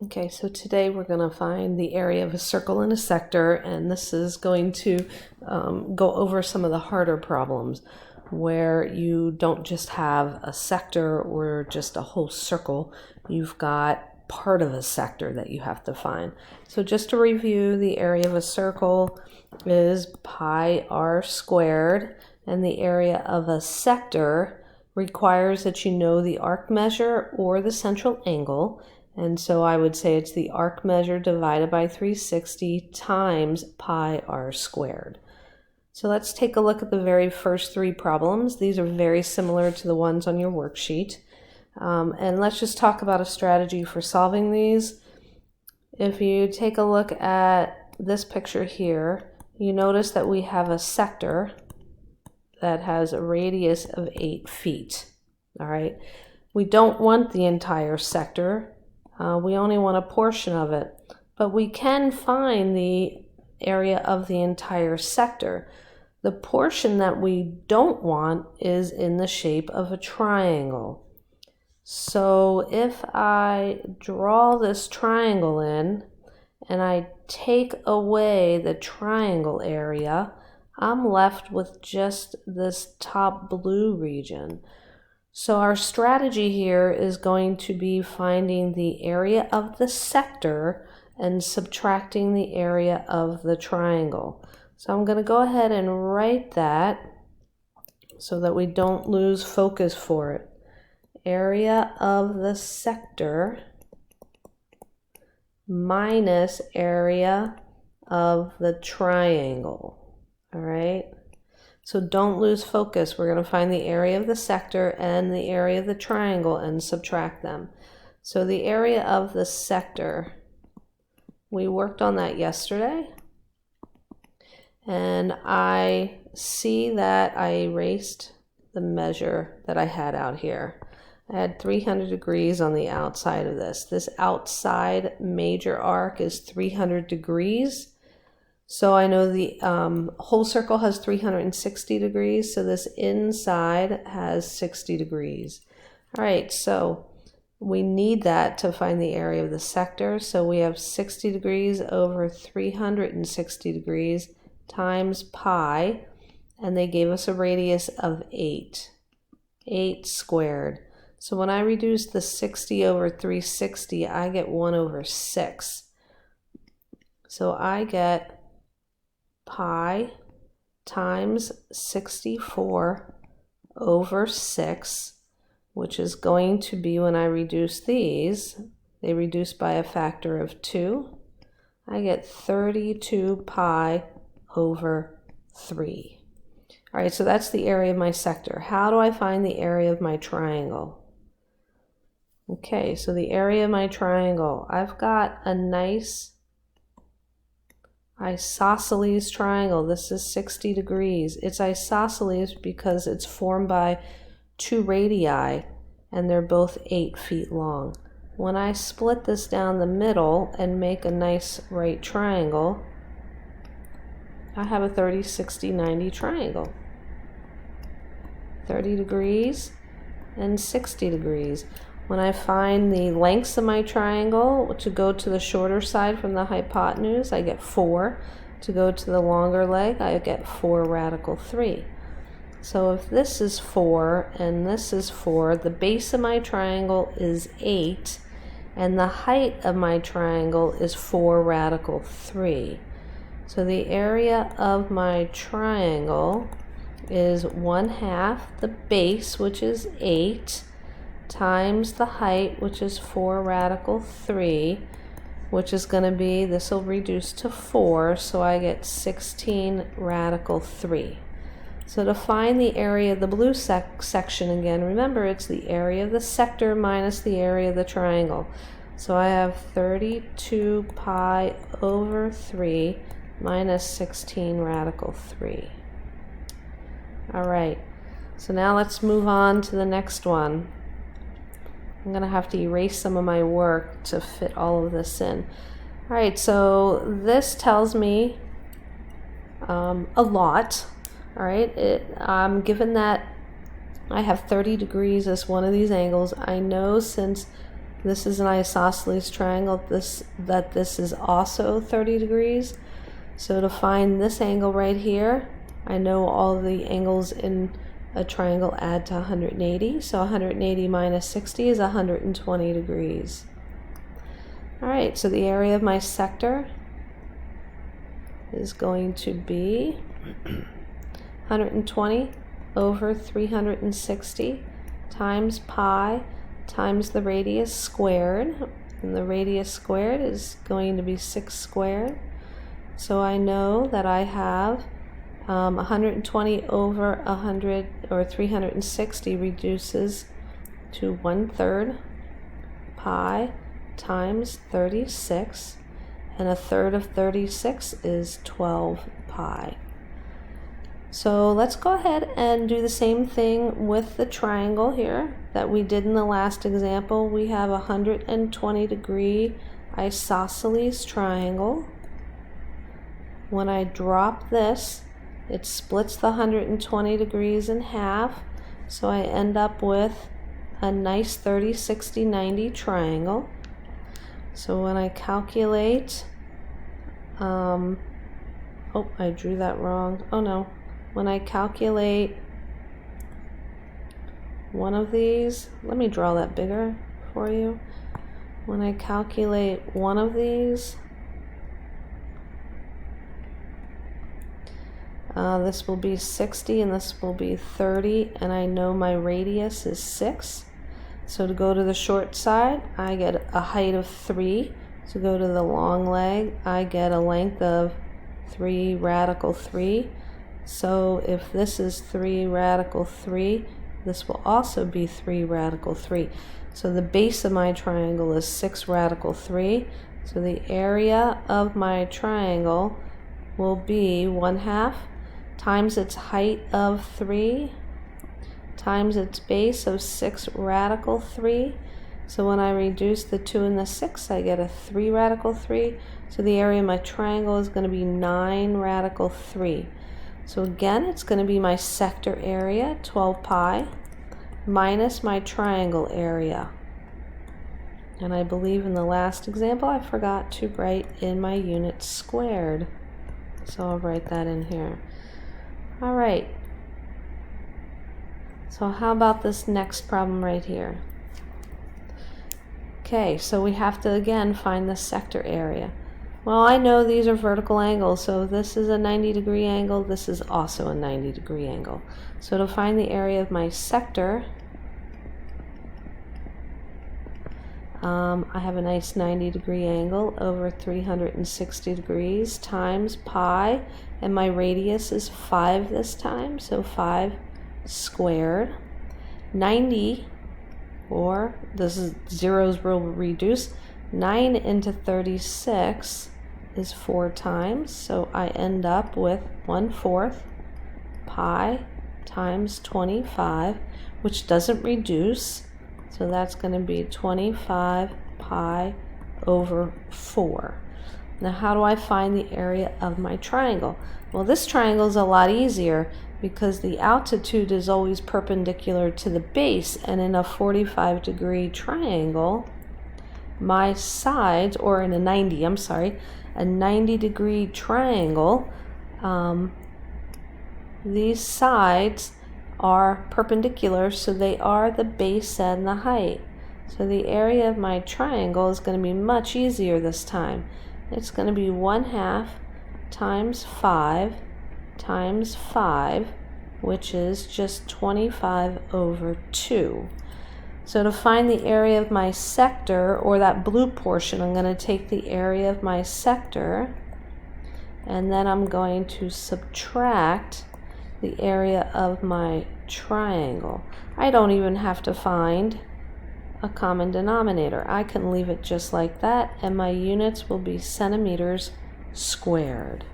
Okay, so today we're going to find the area of a circle in a sector, and this is going to go over some of the harder problems where you don't just have a sector or just a whole circle. You've got part of a sector that you have to find. So just to review, the area of a circle is pi r squared, and the area of a sector requires that you know the arc measure or the central angle. And so I would say it's the arc measure divided by 360 times pi r squared. So let's take a look at the very first three problems. These are very similar to the ones on your worksheet. And let's just talk about a strategy for solving these. If you take a look at this picture here, you notice that we have a sector that has a radius of 8 feet. All right. We don't want the entire sector. We only want a portion of it, but we can find the area of the entire sector. The portion that we don't want is in the shape of a triangle. So if I draw this triangle in and I take away the triangle area, I'm left with just this top blue region. So our strategy here is going to be finding the area of the sector and subtracting the area of the triangle. So I'm going to go ahead and write that so that we don't lose focus for it. Area of the sector minus area of the triangle. All right. So don't lose focus. We're going to find the area of the sector and the area of the triangle and subtract them. So the area of the sector, we worked on that yesterday. And I see that I erased the measure that I had out here. I had 300 degrees on the outside of this. This outside major arc is 300 degrees. So I know the whole circle has 360 degrees, so this inside has 60 degrees. All right, so we need that to find the area of the sector. So we have 60 degrees over 360 degrees times pi, and they gave us a radius of 8 squared. So when I reduce the 60 over 360, I get 1 over 6. So I get pi times 64 over 6, which is going to be, when I reduce these, they reduce by a factor of 2. I get 32 pi over 3. All right, so that's the area of my sector. How do I find the area of my triangle? Okay, so the area of my triangle, I've got a nice isosceles triangle. This is 60 degrees. It's isosceles because it's formed by 2 radii and they're both 8 feet long. When I split this down the middle and make a nice right triangle, I have a 30, 60, 90 triangle. 30 degrees and 60 degrees. When I find the lengths of my triangle to go to the shorter side from the hypotenuse, I get 4. To go to the longer leg, I get 4 radical 3. So if this is 4 and this is 4, the base of my triangle is 8, and the height of my triangle is 4 radical 3. So the area of my triangle is 1/2 the base, which is 8, times the height, which is 4 radical 3, which is going to be, this will reduce to 4, so I get 16 radical 3. So to find the area of the blue section again, remember it's the area of the sector minus the area of the triangle. So I have 32 pi over 3 minus 16 radical 3. All right, so now let's move on to the next one. I'm going to have to erase some of my work to fit all of this in. All right, so this tells me a lot. All right, given that I have 30 degrees as one of these angles, I know since This is an isosceles triangle, this is also 30 degrees. So to find this angle right here, I know all the angles in a triangle add to 180. So 180 minus 60 is 120 degrees. All right, so the area of my sector is going to be 120 over 360 times pi times the radius squared, and the radius squared is going to be 6 squared. So I know that I have 120 over 100, or 360 reduces to 1/3 pi times 36, and 1/3 of 36 is 12 pi. So let's go ahead and do the same thing with the triangle here that we did in the last example. We have a 120 degree isosceles triangle. When I drop this, it splits the 120 degrees in half, so I end up with a nice 30, 60, 90 triangle. So when I calculate, oh, I drew that wrong. Oh no. When I calculate one of these, let me draw that bigger for you. When I calculate one of these, this will be 60 and this will be 30, and I know my radius is 6. So to go to the short side, I get a height of 3. To go to the long leg, I get a length of 3 radical 3. So if this is 3 radical 3, this will also be 3 radical 3. So the base of my triangle is 6 radical 3. So the area of my triangle will be 1/2 times its height of 3 times its base of 6 radical 3. So when I reduce the 2 and the 6, I get a 3 radical 3. So the area of my triangle is going to be 9 radical 3. So again, it's going to be my sector area, 12 pi, minus my triangle area. And I believe in the last example, I forgot to write in my units squared. So I'll write that in here. All right. So how about this next problem right here? Okay, so we have to again find the sector area. Well, I know these are vertical angles, so if this is a 90-degree angle, this is also a 90-degree angle. So to find the area of my sector, I have a nice 90-degree angle over 360 degrees times pi, and my radius is 5 this time, so 5 squared. 90, or this is zeros will reduce, 9 into 36 is 4 times, so I end up with 1/4 pi times 25, which doesn't reduce, so that's going to be 25 pi over 4. Now how do I find the area of my triangle? Well, this triangle is a lot easier because the altitude is always perpendicular to the base, and in a 45-degree triangle, my sides, or in a 90, I'm sorry, a 90-degree triangle, these sides are perpendicular, so they are the base and the height. So the area of my triangle is going to be much easier this time. It's going to be 1/2 times 5 times 5, which is just 25 over 2. So to find the area of my sector, or that blue portion, I'm going to take the area of my sector, and then I'm going to subtract the area of my triangle. I don't even have to find a common denominator. I can leave it just like that, and my units will be centimeters squared.